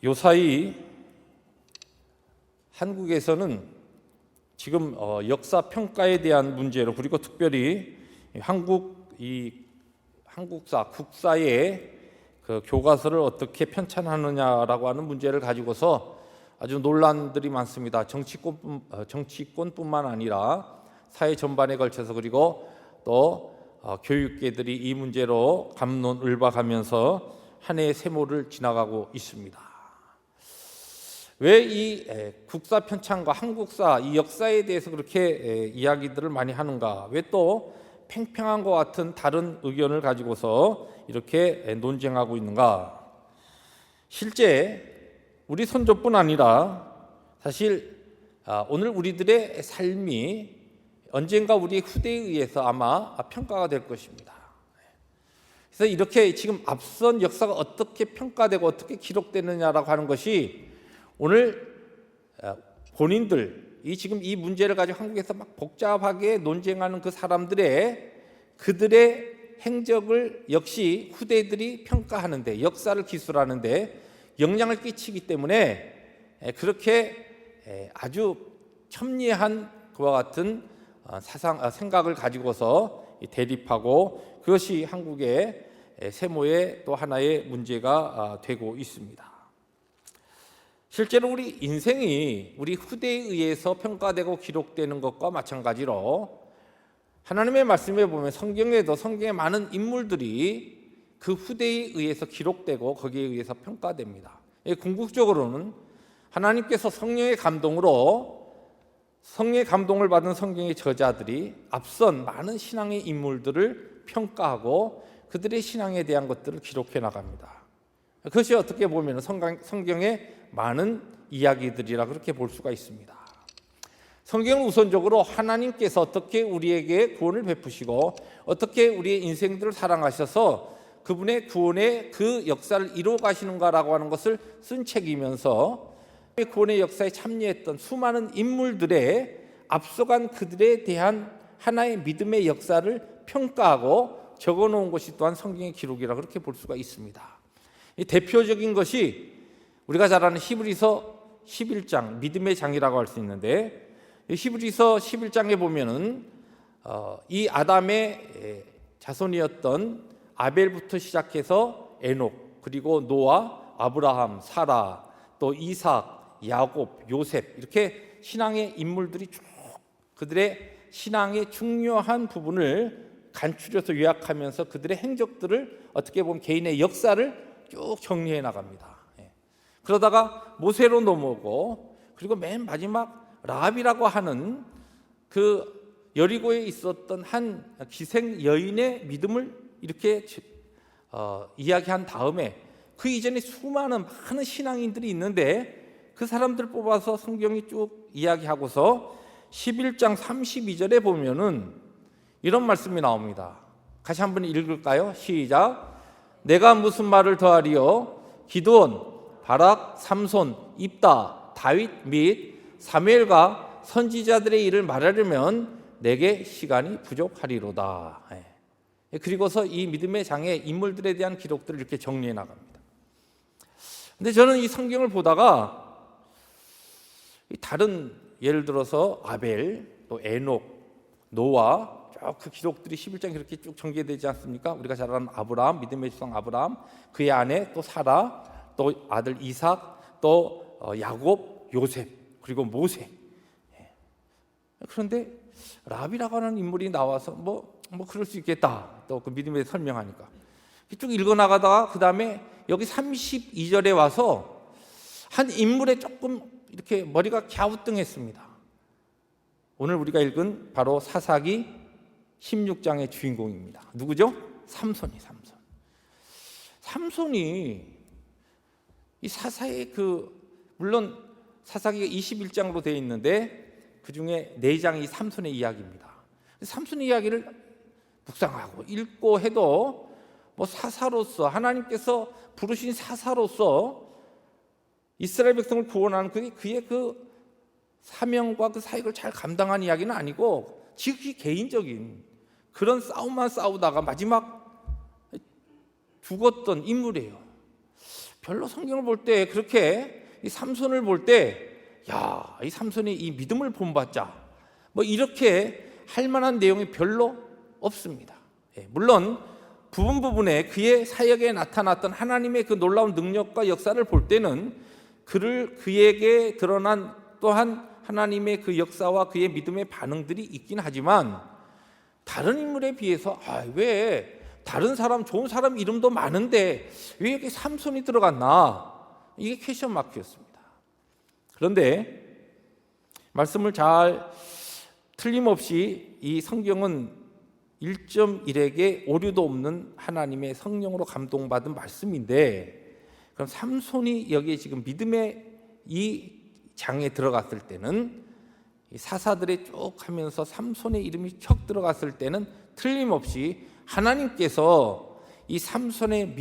요사이 한국에서는 지금 역사 평가에 대한 문제로, 그리고 특별히 한국사 국사의 그 교과서를 어떻게 편찬하느냐라고 하는 문제를 가지고서 아주 논란들이 많습니다. 정치권뿐만 아니라 사회 전반에 걸쳐서, 그리고 또 교육계들이 이 문제로 갑론을박하면서 한 해의 세모를 지나가고 있습니다. 왜 이 국사 편찬과 한국사, 이 역사에 대해서 그렇게 이야기들을 많이 하는가? 왜 또 팽팽한 것 같은 다른 의견을 가지고서 이렇게 논쟁하고 있는가? 실제 우리 선조뿐 아니라 사실 오늘 우리들의 삶이 언젠가 우리 후대에 의해서 아마 평가가 될 것입니다. 그래서 이렇게 지금 앞선 역사가 어떻게 평가되고 어떻게 기록되느냐라고 하는 것이 오늘 본인들, 지금 이 문제를 가지고 한국에서 막 복잡하게 논쟁하는 그 사람들의 그들의 행적을 역시 후대들이 평가하는데, 역사를 기술하는데 영향을 끼치기 때문에 그렇게 아주 첨예한 그와 같은 생각을 가지고서 대립하고, 그것이 한국의 세모의 또 하나의 문제가 되고 있습니다. 실제로 우리 인생이 우리 후대에 의해서 평가되고 기록되는 것과 마찬가지로 하나님의 말씀에 보면 성경에도 성경의 많은 인물들이 그 후대에 의해서 기록되고 거기에 의해서 평가됩니다. 궁극적으로는 하나님께서 성령의 감동을 받은 성경의 저자들이 앞선 많은 신앙의 인물들을 평가하고 그들의 신앙에 대한 것들을 기록해 나갑니다. 그것이 어떻게 보면 성경의 많은 이야기들이라 그렇게 볼 수가 있습니다. 성경은 우선적으로 하나님께서 어떻게 우리에게 구원을 베푸시고 어떻게 우리의 인생들을 사랑하셔서 그분의 구원의 그 역사를 이루어 가시는가라고 하는 것을 쓴 책이면서 구원의 역사에 참여했던 수많은 인물들의 앞서간 그들에 대한 하나의 믿음의 역사를 평가하고 적어놓은 것이 또한 성경의 기록이라 그렇게 볼 수가 있습니다. 이 대표적인 것이 우리가 잘 아는 히브리서 11장, 믿음의 장이라고 할 수 있는데, 히브리서 11장에 보면은 이 아담의 자손이었던 아벨부터 시작해서 에녹, 그리고 노아, 아브라함, 사라, 또 이삭, 야곱, 요셉, 이렇게 신앙의 인물들이 쭉 그들의 신앙의 중요한 부분을 간추려서 요약하면서 그들의 행적들을 어떻게 보면 개인의 역사를 쭉 정리해 나갑니다. 그러다가 모세로 넘어오고, 그리고 맨 마지막 라합이라고 하는 그 여리고에 있었던 한 기생 여인의 믿음을 이렇게 이야기한 다음에 그 이전에 수많은 많은 신앙인들이 있는데 그 사람들 뽑아서 성경이 쭉 이야기하고서 11장 32절에 보면은 이런 말씀이 나옵니다. 같이 한번 읽을까요? 시작. 내가 무슨 말을 더하리요? 기드온, 바락, 삼손, 입다, 다윗 및 사무엘과 선지자들의 일을 말하려면 내게 시간이 부족하리로다. 그리고서 이 믿음의 장의 인물들에 대한 기록들을 이렇게 정리해 나갑니다. 근데 저는 이 성경을 보다가 다른, 예를 들어서 아벨, 또 에녹, 노아, 그 기록들이 11장에 그렇게 쭉 전개되지 않습니까? 우리가 잘 아는 아브라함, 믿음의 조상 아브라함, 그의 아내 또 사라, 또 아들 이삭, 또 야곱, 요셉, 그리고 모세. 그런데 라합이라고 하는 인물이 나와서 뭐 그럴 수 있겠다. 또 그 믿음에 설명하니까 쭉 읽어 나가다가 그 다음에 여기 32절에 와서 한 인물에 조금 이렇게 머리가 갸우뚱했습니다. 오늘 우리가 읽은 바로 사사기 16장의 주인공입니다. 누구죠? 삼손이 이 사사의 물론 사사기가 21장으로 되어 있는데 그 중에 4장이 삼손의 이야기입니다. 삼손의 이야기를 묵상하고 읽고 해도 사사로서, 하나님께서 부르신 사사로서 이스라엘 백성을 구원하는 그의 그 사명과 그 사역을 잘 감당한 이야기는 아니고 지극히 개인적인 그런 싸움만 싸우다가 마지막 죽었던 인물이에요. 별로 성경을 볼 때 그렇게 이 삼손을 볼 때 이 삼손이 이 믿음을 본받자 뭐 이렇게 할 만한 내용이 별로 없습니다. 물론 부분에 그의 사역에 나타났던 하나님의 그 놀라운 능력과 역사를 볼 때는 그에게 드러난 또한 하나님의 그 역사와 그의 믿음의 반응들이 있긴 하지만 다른 인물에 비해서 왜 다른 사람 좋은 사람 이름도 많은데 왜 이렇게 삼손이 들어갔나, 이게 퀘스천 마크였습니다. 그런데 말씀을 잘 틀림없이 이 성경은 1.1에게 오류도 없는 하나님의 성령으로 감동받은 말씀인데, 그럼 삼손이 여기에 지금 믿음의 이 장에 들어갔을 때는 사사들의 쭉 하면서 삼손의 이름이 척 들어갔을 때는 틀림없이 하나님께서 이 삼손의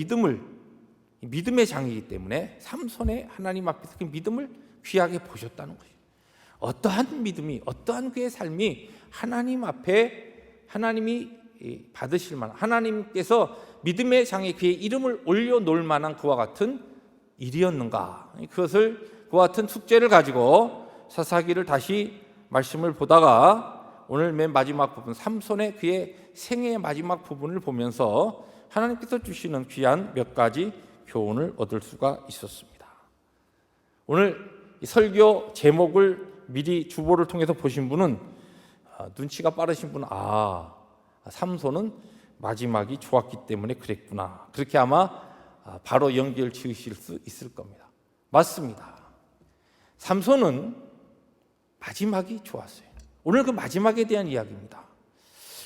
믿음의 장이기 때문에 삼손의 하나님 앞에서 그 믿음을 귀하게 보셨다는 것이죠. 어떠한 믿음이, 어떠한 그의 삶이 하나님 앞에 하나님이 받으실 만한, 하나님께서 믿음의 장에 그의 이름을 올려놓을 만한 그와 같은 일이었는가, 그와 같은 숙제를 가지고 사사기를 다시 말씀을 보다가 오늘 맨 마지막 부분 삼손의 그의 생애의 마지막 부분을 보면서 하나님께서 주시는 귀한 몇 가지 교훈을 얻을 수가 있었습니다. 오늘 이 설교 제목을 미리 주보를 통해서 보신 분은 눈치가 빠르신 분은 삼손은 마지막이 좋았기 때문에 그랬구나, 그렇게 아마 바로 연결 지으실 수 있을 겁니다. 맞습니다. 삼손은 마지막이 좋았어요. 오늘 그 마지막에 대한 이야기입니다.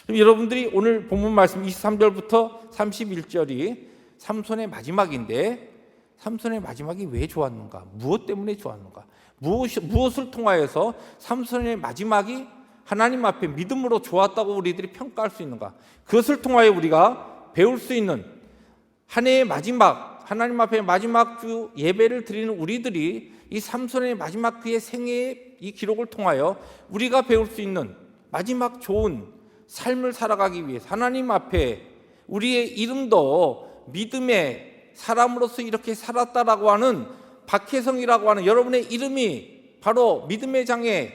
그럼 여러분들이 오늘 본문 말씀 23절부터 31절이 삼손의 마지막인데, 삼손의 마지막이 왜 좋았는가? 무엇 때문에 좋았는가? 무엇을 통하여서 삼손의 마지막이 하나님 앞에 믿음으로 좋았다고 우리들이 평가할 수 있는가? 그것을 통하여 우리가 배울 수 있는 한 해의 마지막, 하나님 앞에 마지막 주 예배를 드리는 우리들이 이 삼손의 마지막 그의 생애의 이 기록을 통하여 우리가 배울 수 있는 마지막 좋은 삶을 살아가기 위해서 하나님 앞에 우리의 이름도 믿음의 사람으로서 이렇게 살았다라고 하는 박혜성이라고 하는 여러분의 이름이 바로 믿음의 장이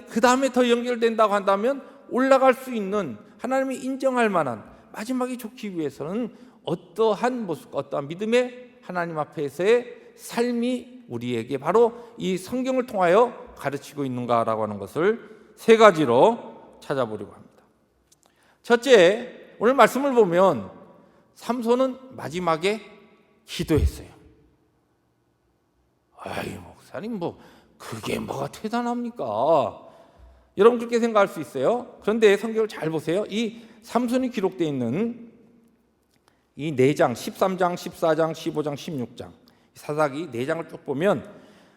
그 다음에 더 연결된다고 한다면 올라갈 수 있는, 하나님이 인정할 만한 마지막이 좋기 위해서는 어떠한 모습, 어떠한 믿음의 하나님 앞에서의 삶이 우리에게 바로 이 성경을 통하여 가르치고 있는가라고 하는 것을 세 가지로 찾아보려고 합니다. 첫째, 오늘 말씀을 보면 삼손은 마지막에 기도했어요. 목사님 그게 뭐가 대단합니까? 여러분 그렇게 생각할 수 있어요. 그런데 성경을 잘 보세요. 이 삼손이 기록되어 있는 이 4장, 13장, 14장, 15장, 16장 사사기 4장을 쭉 보면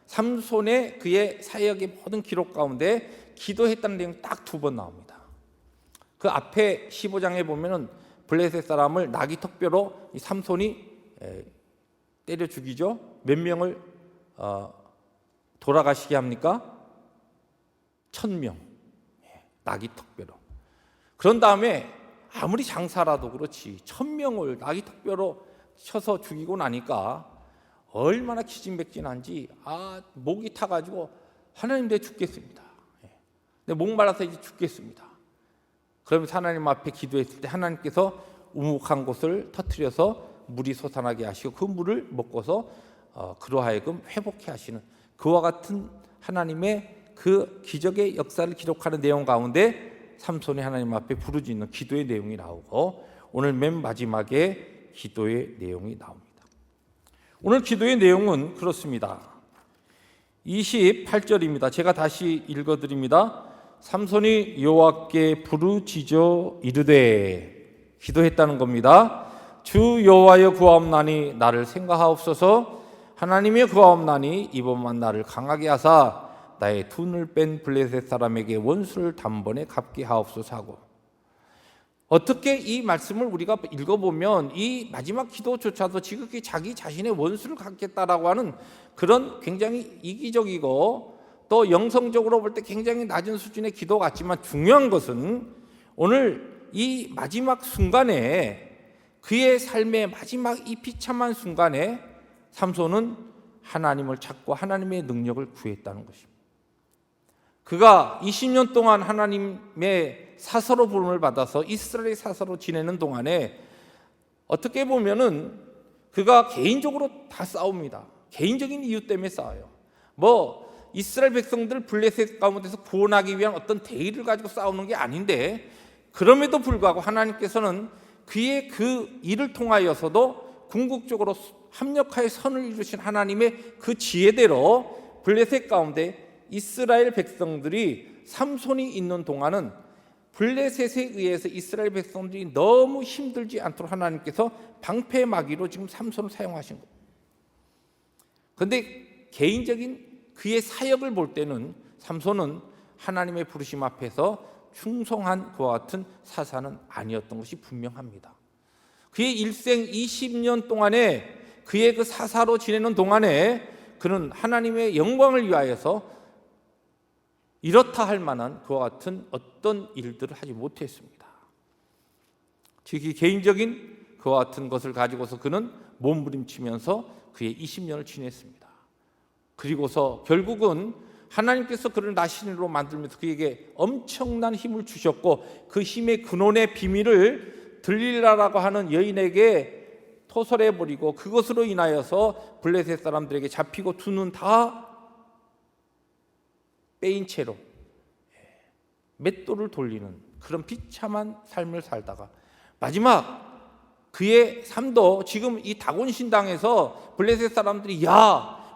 삼손의 그의 사역의 모든 기록 가운데 기도했다는 내용이 딱 2번 나옵니다. 그 앞에 15장에 보면은 블레셋 사람을 나귀 턱뼈로 이 삼손이 때려 죽이죠. 몇 명을 돌아가시게 합니까? 1000명. 나귀 턱뼈로. 그런 다음에 아무리 장사라도 그렇지 1000명을 나귀 턱뼈로 쳐서 죽이고 나니까 얼마나 기진맥진한지 목이 타가지고 하나님 내 죽겠습니다. 내 목말라서 이제 죽겠습니다. 그러면서 하나님 앞에 기도했을 때 하나님께서 우묵한 곳을 터뜨려서 물이 솟아나게 하시고 그 물을 먹고서 그로 하여금 회복해 하시는 그와 같은 하나님의 그 기적의 역사를 기록하는 내용 가운데 삼손이 하나님 앞에 부르짖는 기도의 내용이 나오고 오늘 맨 마지막에 기도의 내용이 나옵니다. 오늘 기도의 내용은 그렇습니다. 28절입니다. 제가 다시 읽어드립니다. 삼손이 여호와께 부르짖어 이르되, 기도했다는 겁니다. 주 여호와여 구하옵나니 나를 생각하옵소서. 하나님의 구하옵나니 이번만 나를 강하게 하사 나의 둔을 뺀 블레셋 사람에게 원수를 단번에 갚게 하옵소서 하고, 어떻게 이 말씀을 우리가 읽어보면 이 마지막 기도조차도 지극히 자기 자신의 원수를 갚겠다라고 하는 그런 굉장히 이기적이고 또 영성적으로 볼 때 굉장히 낮은 수준의 기도 같지만, 중요한 것은 오늘 이 마지막 순간에 그의 삶의 마지막 이 비참한 순간에 삼손은 하나님을 찾고 하나님의 능력을 구했다는 것입니다. 그가 20년 동안 하나님의 사사로 부름을 받아서 이스라엘의 사사로 지내는 동안에 어떻게 보면은 그가 개인적으로 다 싸웁니다. 개인적인 이유 때문에 싸워요. 이스라엘 백성들 블레셋 가운데서 구원하기 위한 어떤 대의를 가지고 싸우는 게 아닌데, 그럼에도 불구하고 하나님께서는 그의 그 일을 통하여서도 궁극적으로 합력하여 선을 이루신 하나님의 그 지혜대로 블레셋 가운데 이스라엘 백성들이 삼손이 있는 동안은 블레셋에 의해서 이스라엘 백성들이 너무 힘들지 않도록 하나님께서 방패막이로 지금 삼손을 사용하신 겁니다. 그런데 개인적인 그의 사역을 볼 때는 삼손은 하나님의 부르심 앞에서 충성한 그와 같은 사사는 아니었던 것이 분명합니다. 그의 일생 20년 동안에 그의 그 사사로 지내는 동안에 그는 하나님의 영광을 위하여서 이렇다 할 만한 그와 같은 어떤 일들을 하지 못했습니다. 특히 개인적인 그와 같은 것을 가지고서 그는 몸부림치면서 그의 20년을 지냈습니다. 그리고서 결국은 하나님께서 그를 나신으로 만들면서 그에게 엄청난 힘을 주셨고, 그 힘의 근원의 비밀을 들릴라라고 하는 여인에게 토설해버리고, 그것으로 인하여서 블레셋 사람들에게 잡히고 두 눈 다 빼인 채로 맷돌을 돌리는 그런 비참한 삶을 살다가 마지막 그의 삶도 지금 이 다곤 신당에서 블레셋 사람들이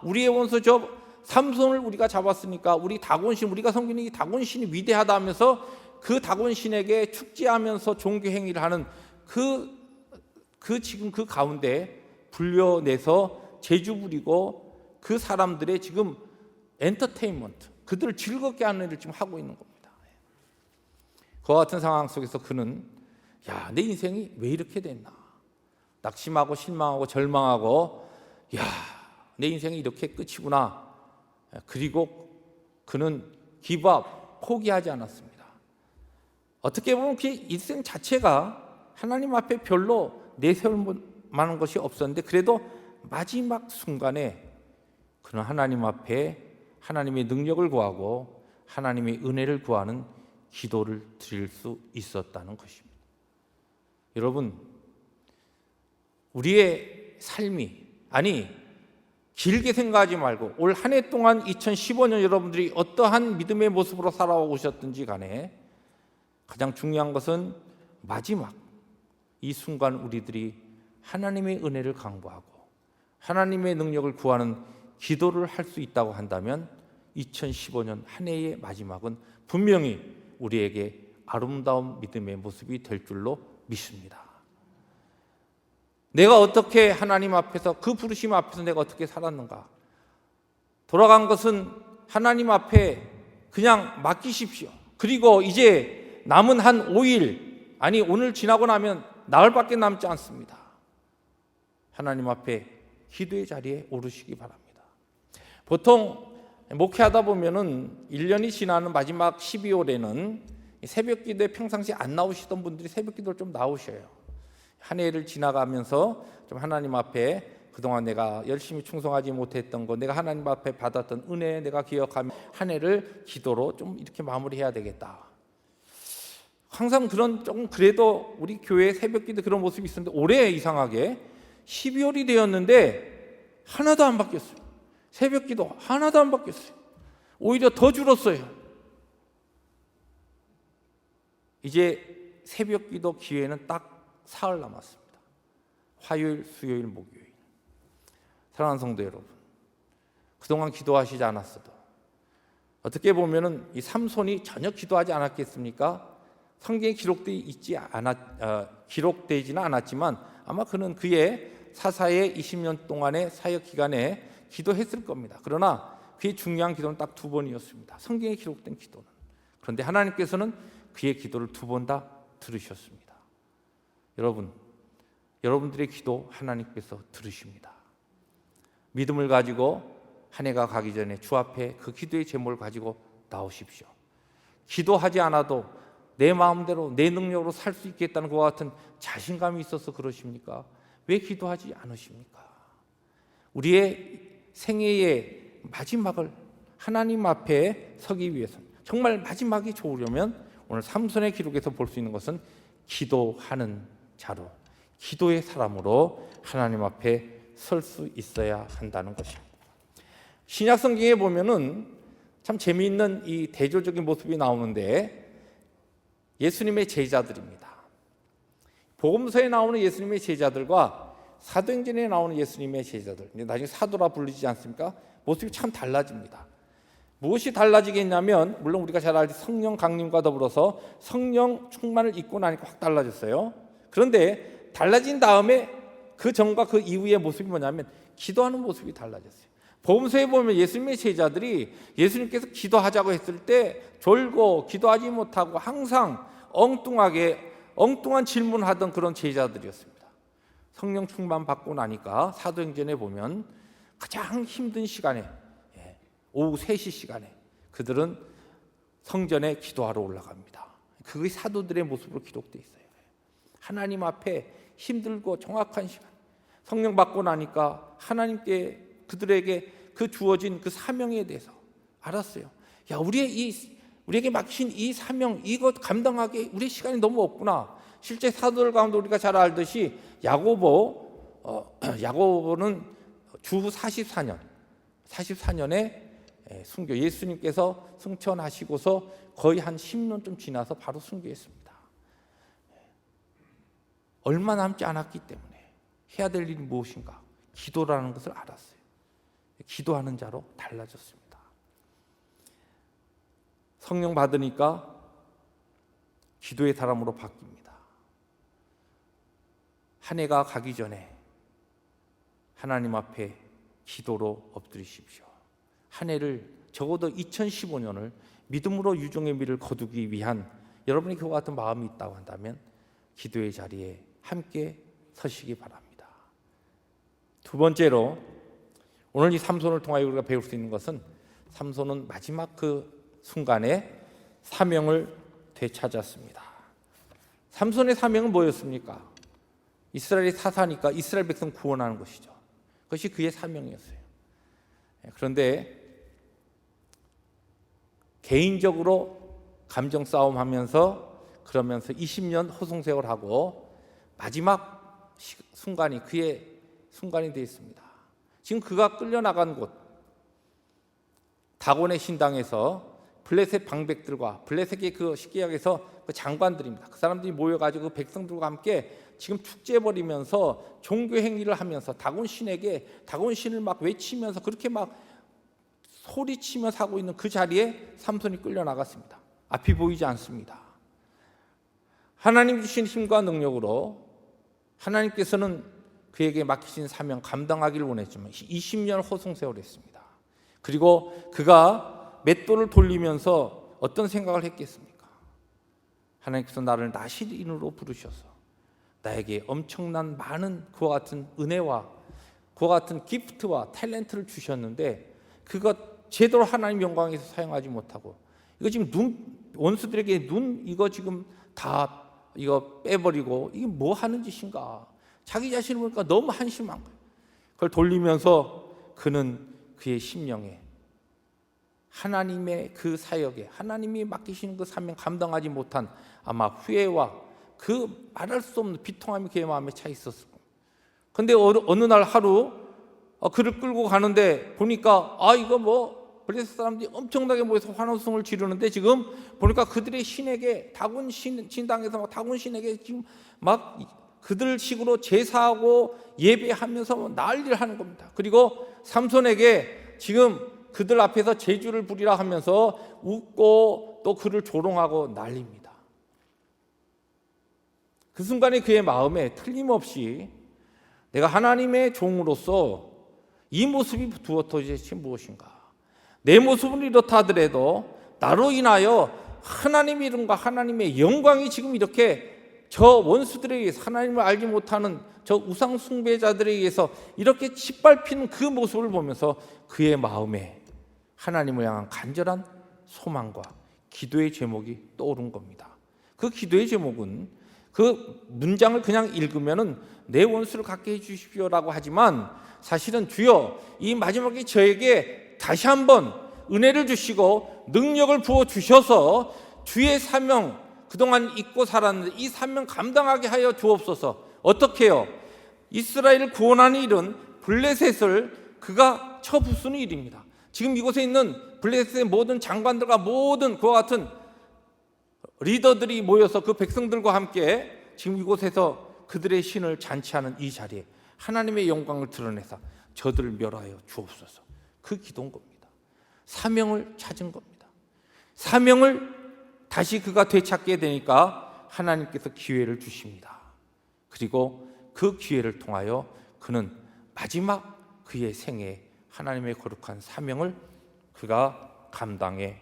우리의 원수 저 삼손을 우리가 잡았으니까 우리 다곤신, 우리가 섬기는 이 다곤신이 위대하다 하면서 그 다곤신에게 축제하면서 종교 행위를 하는 지금 그 가운데 불려내서 재주 부리고 그 사람들의 지금 엔터테인먼트, 그들을 즐겁게 하는 일을 지금 하고 있는 겁니다. 그와 같은 상황 속에서 그는 내 인생이 왜 이렇게 됐나, 낙심하고 실망하고 절망하고 내 인생이 이렇게 끝이구나. 그리고 그는 기브업, 포기하지 않았습니다. 어떻게 보면 그 인생 자체가 하나님 앞에 별로 내세울 만한 것이 없었는데, 그래도 마지막 순간에 그는 하나님 앞에 하나님의 능력을 구하고 하나님의 은혜를 구하는 기도를 드릴 수 있었다는 것입니다. 여러분, 우리의 삶이, 길게 생각하지 말고 올 한 해 동안 2015년 여러분들이 어떠한 믿음의 모습으로 살아오셨든지 간에 가장 중요한 것은 마지막 이 순간 우리들이 하나님의 은혜를 강구하고 하나님의 능력을 구하는 기도를 할 수 있다고 한다면 2015년 한 해의 마지막은 분명히 우리에게 아름다운 믿음의 모습이 될 줄로 믿습니다. 내가 어떻게 하나님 앞에서, 그 부르심 앞에서 내가 어떻게 살았는가? 돌아간 것은 하나님 앞에 그냥 맡기십시오. 그리고 이제 남은 한 5일, 오늘 지나고 나면 나흘밖에 남지 않습니다. 하나님 앞에 기도의 자리에 오르시기 바랍니다. 보통 목회하다 보면은 1년이 지나는 마지막 12월에는 새벽 기도에 평상시 안 나오시던 분들이 새벽 기도를 좀 나오셔요. 한 해를 지나가면서 좀 하나님 앞에 그동안 내가 열심히 충성하지 못했던 것, 내가 하나님 앞에 받았던 은혜 내가 기억하며 한 해를 기도로 좀 이렇게 마무리해야 되겠다. 항상 그런 좀 그래도 우리 교회 새벽 기도 그런 모습이 있었는데, 올해 이상하게 12월이 되었는데 하나도 안 바뀌었어요. 새벽 기도 하나도 안 바뀌었어요. 오히려 더 줄었어요. 이제 새벽 기도 기회는 딱 사흘 남았습니다. 화요일, 수요일, 목요일. 사랑하는 성도 여러분, 그동안 기도하시지 않았어도 어떻게 보면은 이 삼손이 전혀 기도하지 않았겠습니까? 성경에 기록되지는 않았지만 아마 그는 그의 사사의 20년 동안의 사역 기간에 기도했을 겁니다. 그러나 그의 중요한 기도는 딱 2번이었습니다. 성경에 기록된 기도는. 그런데 하나님께서는 그의 기도를 2번 다 들으셨습니다. 여러분들의 기도 하나님께서 들으십니다. 믿음을 가지고 한 해가 가기 전에 주 앞에 그 기도의 제목을 가지고 나오십시오. 기도하지 않아도 내 마음대로 내 능력으로 살 수 있겠다는 것과 같은 자신감이 있어서 그러십니까? 왜 기도하지 않으십니까? 우리의 생애의 마지막을 하나님 앞에 서기 위해서 정말 마지막이 좋으려면 오늘 삼손의 기록에서 볼 수 있는 것은 기도하는 자로, 기도의 사람으로 하나님 앞에 설 수 있어야 한다는 것입니다. 신약 성경에 보면은 참 재미있는 이 대조적인 모습이 나오는데 예수님의 제자들입니다. 복음서에 나오는 예수님의 제자들과 사도행전에 나오는 예수님의 제자들, 나중에 사도라 불리지 않습니까? 모습이 참 달라집니다. 무엇이 달라지겠냐면 물론 우리가 잘 알듯이 성령 강림과 더불어서 성령 충만을 입고 나니까 확 달라졌어요. 그런데 달라진 다음에 그 전과 그 이후의 모습이 뭐냐면 기도하는 모습이 달라졌어요. 복음서에 보면 예수님의 제자들이 예수님께서 기도하자고 했을 때 졸고 기도하지 못하고 항상 엉뚱한 질문하던 그런 제자들이었습니다. 성령 충만 받고 나니까 사도행전에 보면 가장 힘든 시간에 오후 3시 시간에 그들은 성전에 기도하러 올라갑니다. 그게 사도들의 모습으로 기록되어 있어요. 하나님 앞에 힘들고 정확한 시간, 성령 받고 나니까 하나님께 그들에게 그 주어진 그 사명에 대해서 알았어요. 야, 우리에게 맡기신 이 사명, 이것 감당하기 우리 시간이 너무 없구나. 실제 사도들 가운데 우리가 잘 알듯이 야고보는 주 44년에 순교, 예수님께서 승천하시고서 거의 한 10년 좀 지나서 바로 순교했습니다. 얼마 남지 않았기 때문에 해야 될 일이 무엇인가? 기도라는 것을 알았어요. 기도하는 자로 달라졌습니다. 성령 받으니까 기도의 사람으로 바뀝니다. 한 해가 가기 전에 하나님 앞에 기도로 엎드리십시오. 한 해를 적어도 2015년을 믿음으로 유종의 미를 거두기 위한 여러분이 그와 같은 마음이 있다고 한다면 기도의 자리에 함께 서시기 바랍니다. 두 번째로 오늘 이 삼손을 통하여 우리가 배울 수 있는 것은 삼손은 마지막 그 순간에 사명을 되찾았습니다. 삼손의 사명은 뭐였습니까? 이스라엘이 사사니까 이스라엘 백성 구원하는 것이죠. 그것이 그의 사명이었어요. 그런데 개인적으로 감정 싸움하면서 그러면서 20년 호송세월하고 마지막 순간이 그의 순간이 되어 있습니다. 지금 그가 끌려나간 곳 다곤의 신당에서 블레셋 방백들과 블레셋의 그 식계약에서 그 장관들입니다. 그 사람들이 모여가지고 그 백성들과 함께 지금 축제 벌이면서 종교 행위를 하면서 다곤 신을 막 외치면서 그렇게 막 소리치면서 하고 있는 그 자리에 삼손이 끌려나갔습니다. 앞이 보이지 않습니다. 하나님 주신 힘과 능력으로 하나님께서는 그에게 맡기신 사명 감당하기를 원했지만 20년 호송세월을 했습니다. 그리고 그가 맷돌을 돌리면서 어떤 생각을 했겠습니까? 하나님께서 나를 나실인으로 부르셔서 나에게 엄청난 많은 그와 같은 은혜와 그와 같은 기프트와 탤런트를 주셨는데 그것 제대로 하나님 영광에서 사용하지 못하고 이거 지금 원수들에게 이거 지금 다 이거 빼버리고 이게 뭐 하는 짓인가? 자기 자신을 보니까 너무 한심한 거예요. 그걸 돌리면서 그는 그의 심령에 하나님의 그 사역에 하나님이 맡기시는 그 사명 감당하지 못한 아마 후회와 그 말할 수 없는 비통함이 그의 마음에 차 있었을 겁니다. 그런데 어느 날 하루 그를 끌고 가는데 보니까 이거 뭐 블레셋 사람들이 엄청나게 모여서 환호성을 지르는데 지금 보니까 그들의 신에게 다곤 신당에서 막 다곤 신에게 지금 막 그들 식으로 제사하고 예배하면서 난리를 하는 겁니다. 그리고 삼손에게 지금 그들 앞에서 제주를 부리라 하면서 웃고 또 그를 조롱하고 난립니다. 그 순간에 그의 마음에 틀림없이 내가 하나님의 종으로서 이 모습이 도대체 무엇인가? 내 모습은 이렇다 하더라도 나로 인하여 하나님의 이름과 하나님의 영광이 지금 이렇게 저 원수들에 의해서 하나님을 알지 못하는 저 우상 숭배자들에 의해서 이렇게 짓밟히는 그 모습을 보면서 그의 마음에 하나님을 향한 간절한 소망과 기도의 제목이 떠오른 겁니다. 그 기도의 제목은 그 문장을 그냥 읽으면은 내 원수를 갖게 해주십시오라고 하지만 사실은 주여 이 마지막에 저에게 다시 한번 은혜를 주시고 능력을 부어 주셔서 주의 사명 그동안 잊고 살았는데 이 사명 감당하게 하여 주옵소서. 어떻게 해요? 이스라엘을 구원하는 일은 블레셋을 그가 쳐부수는 일입니다. 지금 이곳에 있는 블레셋의 모든 장관들과 모든 그와 같은 리더들이 모여서 그 백성들과 함께 지금 이곳에서 그들의 신을 잔치하는 이 자리에 하나님의 영광을 드러내서 저들을 멸하여 주옵소서. 그 기도인 겁니다. 사명을 찾은 겁니다. 사명을 다시 그가 되찾게 되니까 하나님께서 기회를 주십니다. 그리고 그 기회를 통하여 그는 마지막 그의 생에 하나님의 거룩한 사명을 그가 감당해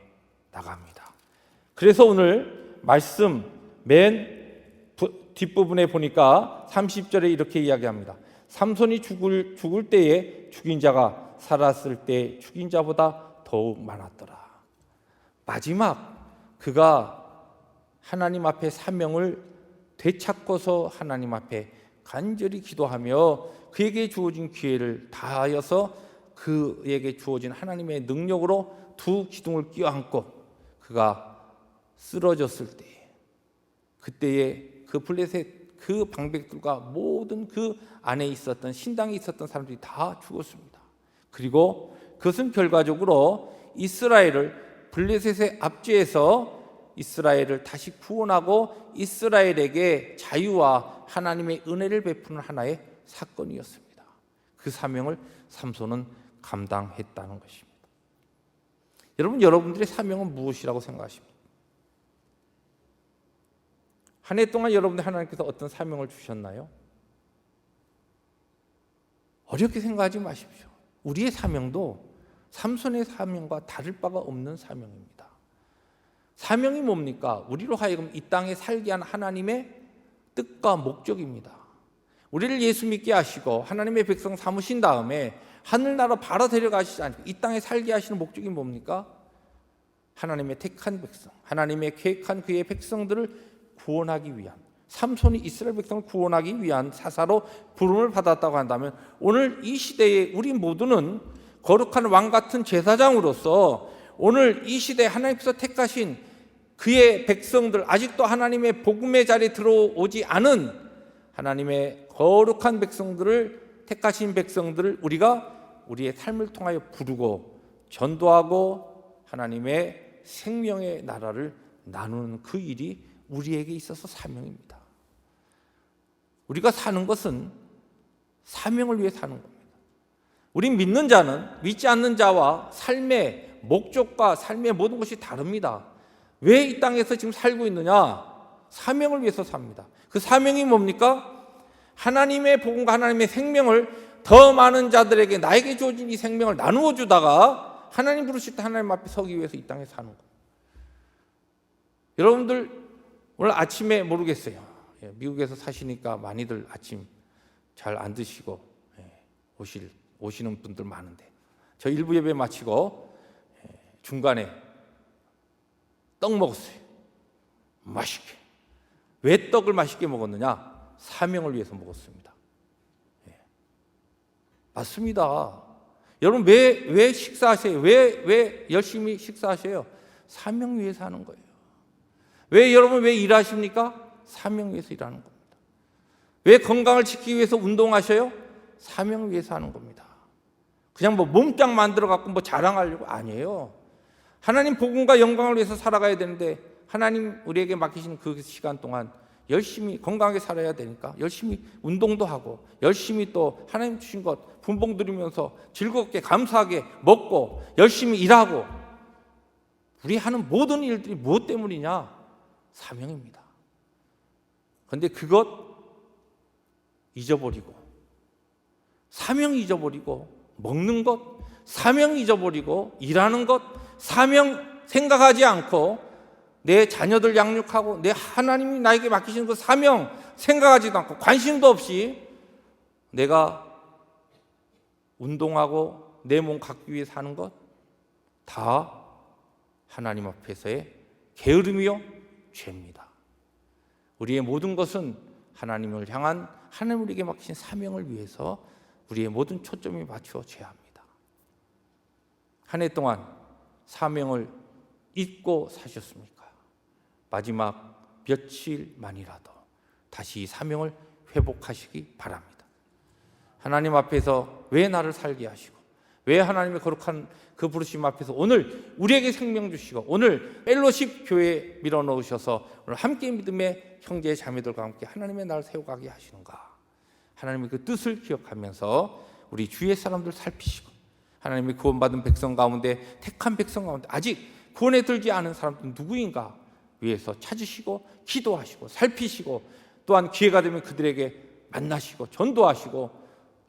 나갑니다. 그래서 오늘 말씀 맨 뒷부분에 보니까 30절에 이렇게 이야기합니다. 삼손이 죽을 때에 죽인 자가 살았을 때 죽인 자보다 더욱 많았더라. 마지막 그가 하나님 앞에 사명을 되찾고서 하나님 앞에 간절히 기도하며 그에게 주어진 기회를 다하여서 그에게 주어진 하나님의 능력으로 두 기둥을 끼워안고 그가 쓰러졌을 때 그때에 그 블레셋 그 방백들과 모든 그 안에 있었던 신당에 있었던 사람들이 다 죽었습니다. 그리고 그것은 결과적으로 이스라엘을 블레셋의 압제에서 이스라엘을 다시 구원하고 이스라엘에게 자유와 하나님의 은혜를 베푸는 하나의 사건이었습니다. 그 사명을 삼손은 감당했다는 것입니다. 여러분들의 사명은 무엇이라고 생각하십니까? 한 해 동안 여러분들 하나님께서 어떤 사명을 주셨나요? 어렵게 생각하지 마십시오. 우리의 사명도 삼손의 사명과 다를 바가 없는 사명입니다. 사명이 뭡니까? 우리로 하여금 이 땅에 살게 한 하나님의 뜻과 목적입니다. 우리를 예수 믿게 하시고 하나님의 백성 삼으신 다음에 하늘나라 바로 데려가시지 않고 이 땅에 살게 하시는 목적이 뭡니까? 하나님의 택한 백성, 하나님의 계획한 그의 백성들을 구원하기 위한, 삼손이 이스라엘 백성을 구원하기 위한 사사로 부름을 받았다고 한다면 오늘 이 시대에 우리 모두는 거룩한 왕 같은 제사장으로서 오늘 이 시대에 하나님께서 택하신 그의 백성들, 아직도 하나님의 복음의 자리에 들어오지 않은 하나님의 거룩한 백성들을, 택하신 백성들을 우리가 우리의 삶을 통하여 부르고 전도하고 하나님의 생명의 나라를 나누는 그 일이 우리에게 있어서 사명입니다. 우리가 사는 것은 사명을 위해 사는 겁니다. 우리 믿는 자는 믿지 않는 자와 삶의 목적과 삶의 모든 것이 다릅니다. 왜 이 땅에서 지금 살고 있느냐? 사명을 위해서 삽니다. 그 사명이 뭡니까? 하나님의 복음과 하나님의 생명을 더 많은 자들에게 나에게 주어진 이 생명을 나누어 주다가 하나님 부르실 때 하나님 앞에 서기 위해서 이 땅에 사는 거예요. 여러분들 오늘 아침에 모르겠어요. 미국에서 사시니까 많이들 아침 잘 안 드시고 오시는 분들 많은데 저 일부 예배 마치고 중간에 떡 먹었어요. 맛있게. 왜 떡을 맛있게 먹었느냐? 사명을 위해서 먹었습니다. 맞습니다. 여러분 왜 식사하세요? 왜 열심히 식사하세요? 사명 위해서 하는 거예요. 여러분 왜 일하십니까? 사명 위해서 일하는 겁니다. 왜 건강을 지키기 위해서 운동하셔요? 사명 위해서 하는 겁니다. 그냥 몸짱 만들어 갖고 자랑하려고 아니에요. 하나님 복음과 영광을 위해서 살아가야 되는데 하나님 우리에게 맡기신 그 시간 동안 열심히 건강하게 살아야 되니까 열심히 운동도 하고 열심히 또 하나님 주신 것 분봉 드리면서 즐겁게 감사하게 먹고 열심히 일하고 우리 하는 모든 일들이 무엇 때문이냐? 사명입니다. 그런데 그것 잊어버리고 사명 잊어버리고 먹는 것 사명 잊어버리고 일하는 것 사명 생각하지 않고 내 자녀들 양육하고 내 하나님이 나에게 맡기신 그 사명 생각하지도 않고 관심도 없이 내가 운동하고 내 몸 갖기 위해 사는 것 다 하나님 앞에서의 게으름이요 죄입니다. 우리의 모든 것은 하나님을 향한 하나님 우리에게 맡기신 사명을 위해서 우리의 모든 초점이 맞추어져야 합니다. 한 해 동안 사명을 잊고 사셨습니까? 마지막 며칠만이라도 다시 이 사명을 회복하시기 바랍니다. 하나님 앞에서 왜 나를 살게 하시고 왜 하나님의 거룩한 그 부르심 앞에서 오늘 우리에게 생명 주시고 오늘 펠로십 교회에 밀어넣으셔서 오늘 함께 믿음의 형제 자매들과 함께 하나님의 나를 세워가게 하시는가? 하나님의 그 뜻을 기억하면서 우리 주위의 사람들 살피시고 하나님의 구원받은 백성 가운데 택한 백성 가운데 아직 구원에 들지 않은 사람들은 누구인가 위해서 찾으시고 기도하시고 살피시고 또한 기회가 되면 그들에게 만나시고 전도하시고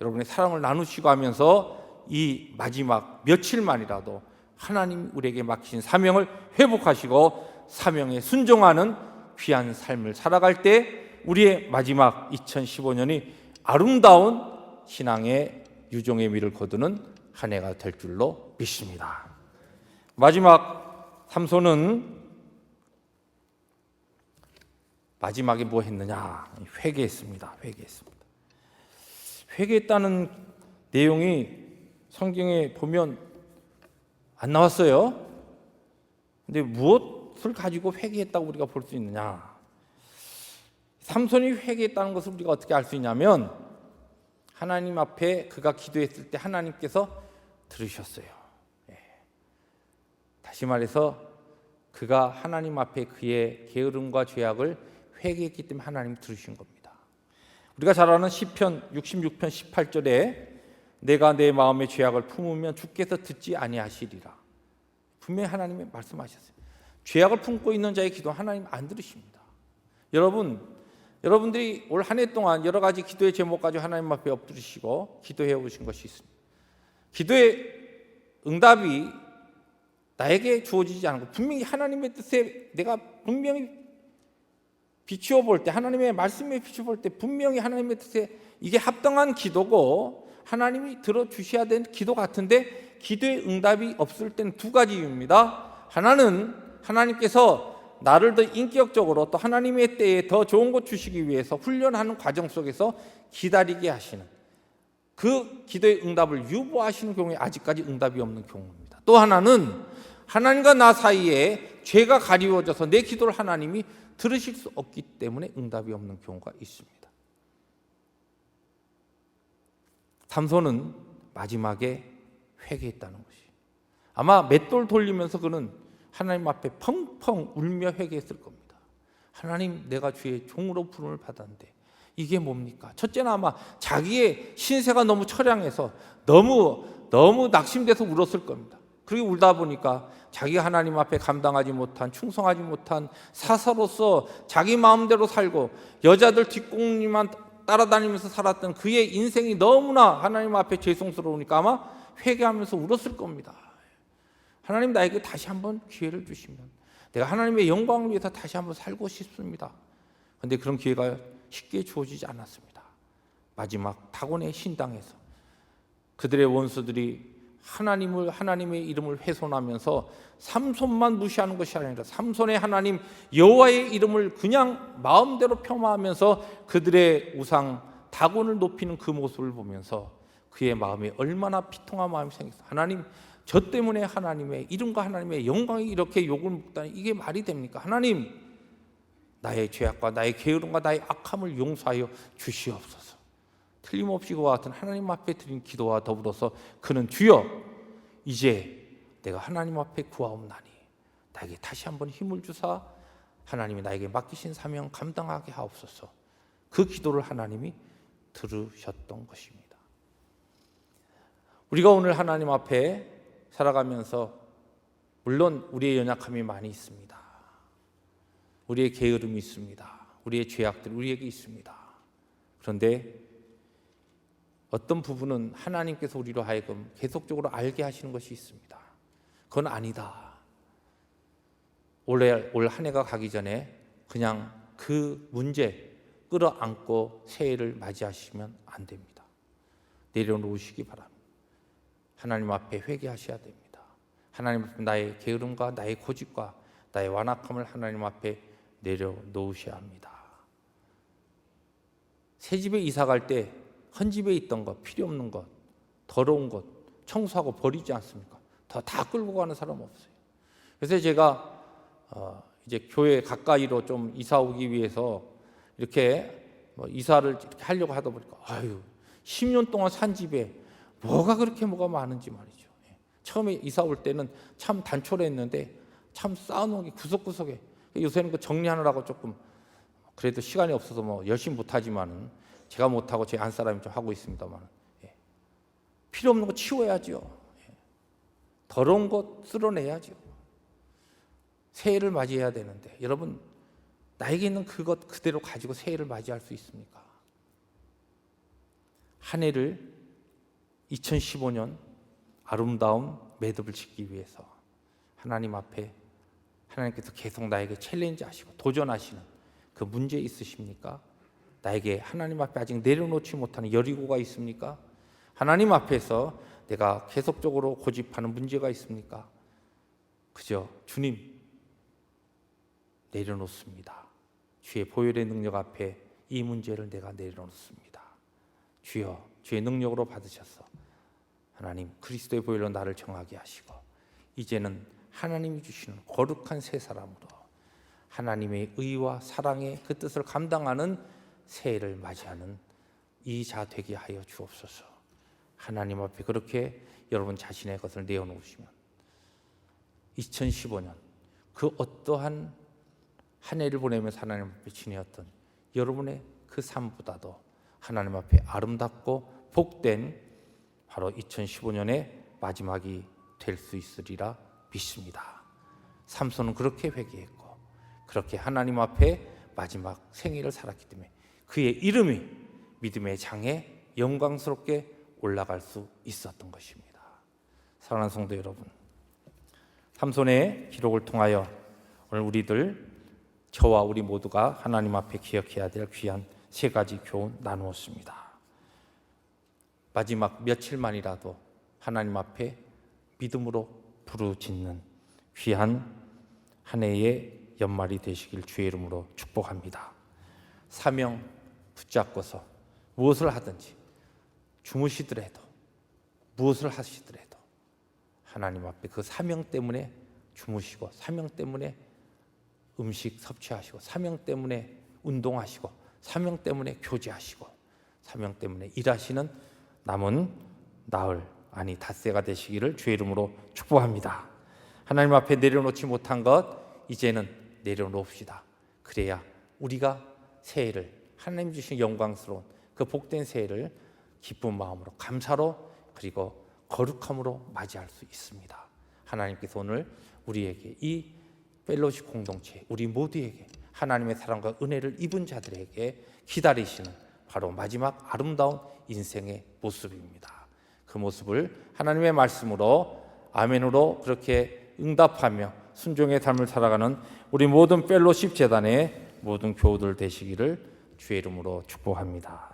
여러분의 사랑을 나누시고 하면서 이 마지막 며칠만이라도 하나님 우리에게 맡기신 사명을 회복하시고 사명에 순종하는 귀한 삶을 살아갈 때 우리의 마지막 2015년이 아름다운 신앙의 유종의 미를 거두는 한 해가 될 줄로 믿습니다. 마지막 삼손은 마지막에 뭐 했느냐? 회개했습니다. 회개했다는 내용이 성경에 보면 안 나왔어요. 근데 무엇을 가지고 회개했다고 우리가 볼 수 있느냐? 삼손이 회개했다는 것을 우리가 어떻게 알 수 있냐면 하나님 앞에 그가 기도했을 때 하나님께서 들으셨어요. 다시 말해서 그가 하나님 앞에 그의 게으름과 죄악을 회개했기 때문에 하나님 들으신 겁니다. 우리가 잘 아는 시편 66편 18절에 내가 내 마음의 죄악을 품으면 주께서 듣지 아니하시리라. 분명히 하나님이 말씀하셨어요. 죄악을 품고 있는 자의 기도 하나님 안 들으십니다. 여러분들이 올 한 해 동안 여러 가지 기도의 제목 가지고 하나님 앞에 엎드리시고 기도해 오신 것이 있습니다. 기도의 응답이 나에게 주어지지 않은 것, 분명히 하나님의 뜻에 내가 분명히 비추어 볼 때, 하나님의 말씀에 비추어 볼 때 분명히 하나님의 뜻에 이게 합당한 기도고 하나님이 들어주셔야 되는 기도 같은데 기도의 응답이 없을 때는 두 가지 이유입니다. 하나는 하나님께서 나를 더 인격적으로 또 하나님의 때에 더 좋은 것 주시기 위해서 훈련하는 과정 속에서 기다리게 하시는 그 기도의 응답을 유보하시는 경우에 아직까지 응답이 없는 경우입니다. 또 하나는 하나님과 나 사이에 죄가 가리워져서 내 기도를 하나님이 들으실 수 없기 때문에 응답이 없는 경우가 있습니다. 삼손은 마지막에 회개했다는 것이 아마 맷돌 돌리면서 그는 하나님 앞에 펑펑 울며 회개했을 겁니다. 하나님, 내가 주의 종으로 부름을 받았는데 이게 뭡니까? 첫째는 아마 자기의 신세가 너무 처량해서 너무 낙심돼서 울었을 겁니다. 그렇게 울다 보니까 자기가 하나님 앞에 감당하지 못한, 충성하지 못한 사사로서 자기 마음대로 살고 여자들 뒷공리만 따라다니면서 살았던 그의 인생이 너무나 하나님 앞에 죄송스러우니까 아마 회개하면서 울었을 겁니다. 하나님, 나에게 다시 한번 기회를 주시면 내가 하나님의 영광을 위해서 다시 한번 살고 싶습니다. 그런데 그런 기회가 쉽게 주어지지 않았습니다. 마지막 다곤의 신당에서 그들의 원수들이 하나님의 이름을 훼손하면서 삼손만 무시하는 것이 아니라 삼손의 하나님 여호와의 이름을 그냥 마음대로 폄하하면서 그들의 우상 다곤을 높이는 그 모습을 보면서 그의 마음에 얼마나 비통한 마음이 생겼어요. 하나님, 저 때문에 하나님의 이름과 하나님의 영광이 이렇게 욕을 먹다니 이게 말이 됩니까? 하나님, 나의 죄악과 나의 게으름과 나의 악함을 용서하여 주시옵소서. 틀림없이 그와 같은 하나님 앞에 드린 기도와 더불어서 그는 주여, 이제 내가 하나님 앞에 구하옵나니 나에게 다시 한번 힘을 주사 하나님이 나에게 맡기신 사명 감당하게 하옵소서. 그 기도를 하나님이 들으셨던 것입니다. 우리가 오늘 하나님 앞에 살아가면서 물론 우리의 연약함이 많이 있습니다. 우리의 게으름이 있습니다. 우리의 죄악들이 우리에게 있습니다. 그런데 어떤 부분은 하나님께서 우리로 하여금 계속적으로 알게 하시는 것이 있습니다. 그건 아니다. 올 한 해가 가기 전에 그냥 그 문제 끌어안고 새해를 맞이하시면 안 됩니다. 내려놓으시기 바랍니다. 하나님 앞에 회개하셔야 됩니다. 하나님 앞에 나의 게으름과 나의 고집과 나의 완악함을 하나님 앞에 내려놓으셔야 합니다. 새 집에 이사 갈 때 헌 집에 있던 것, 필요 없는 것, 더러운 것 청소하고 버리지 않습니까? 다 끌고 가는 사람 없어요. 그래서 제가 이제 교회 가까이로 좀 이사 오기 위해서 이렇게 이사를 이렇게 하려고 하다 보니까 10년 동안 산 집에 뭐가 그렇게 뭐가 많은지 말이죠. 처음에 이사 올 때는 참 단촐했는데 참 쌓아놓은 게 구석구석에, 요새는 그 정리하느라고 조금 그래도 시간이 없어서 뭐 열심히 못하지만은 제가 못하고 제 안 사람이 좀 하고 있습니다만, 필요 없는 거 치워야죠. 더러운 것 쓸어내야죠. 새해를 맞이해야 되는데 여러분, 나에게 있는 그것 그대로 가지고 새해를 맞이할 수 있습니까? 한 해를 2015년 아름다운 매듭을 짓기 위해서 하나님 앞에 하나님께서 계속 나에게 챌린지 하시고 도전하시는 그 문제 있으십니까? 나에게 하나님 앞에 아직 내려놓지 못하는 여리고가 있습니까? 하나님 앞에서 내가 계속적으로 고집하는 문제가 있습니까? 그저 주님 내려놓습니다. 주의 보혈의 능력 앞에 이 문제를 내가 내려놓습니다. 주여, 주의 능력으로 받으셔서 하나님 그리스도의 보혈로 나를 정하게 하시고 이제는 하나님이 주시는 거룩한 새 사람으로 하나님의 의와 사랑의 그 뜻을 감당하는 새해를 맞이하는 이 자 되게 하여 주옵소서. 하나님 앞에 그렇게 여러분 자신의 것을 내어놓으시면 2015년 그 어떠한 한 해를 보내면서 하나님 앞에 지내었던 여러분의 그 삶보다도 하나님 앞에 아름답고 복된 바로 2015년의 마지막이 될 수 있으리라 믿습니다. 삼손은 그렇게 회개했고 그렇게 하나님 앞에 마지막 생애를 살았기 때문에 그의 이름이 믿음의 장에 영광스럽게 올라갈 수 있었던 것입니다. 사랑하는 성도 여러분, 삼손의 기록을 통하여 오늘 우리들 저와 우리 모두가 하나님 앞에 기억해야 될 귀한 세 가지 교훈 나누었습니다. 마지막 며칠만이라도 하나님 앞에 믿음으로 부르짖는 귀한 한 해의 연말이 되시길 주의 이름으로 축복합니다. 사명 붙잡고서 무엇을 하든지 주무시더라도 무엇을 하시더라도 하나님 앞에 그 사명 때문에 주무시고 사명 때문에 음식 섭취하시고 사명 때문에 운동하시고 사명 때문에 교제하시고 사명 때문에 일하시는 남은 나흘 아니 닷새가 되시기를 주의 이름으로 축복합니다. 하나님 앞에 내려놓지 못한 것 이제는 내려놓읍시다. 그래야 우리가 새해를 하나님 주신 영광스러운 그 복된 새해를 기쁜 마음으로 감사로 그리고 거룩함으로 맞이할 수 있습니다. 하나님께서 오늘 우리에게 이 펠로십 공동체 우리 모두에게 하나님의 사랑과 은혜를 입은 자들에게 기다리시는 바로 마지막 아름다운 인생의 모습입니다. 그 모습을 하나님의 말씀으로 아멘으로 그렇게 응답하며 순종의 삶을 살아가는 우리 모든 펠로십 재단의 모든 교우들 되시기를 주의 이름으로 축복합니다.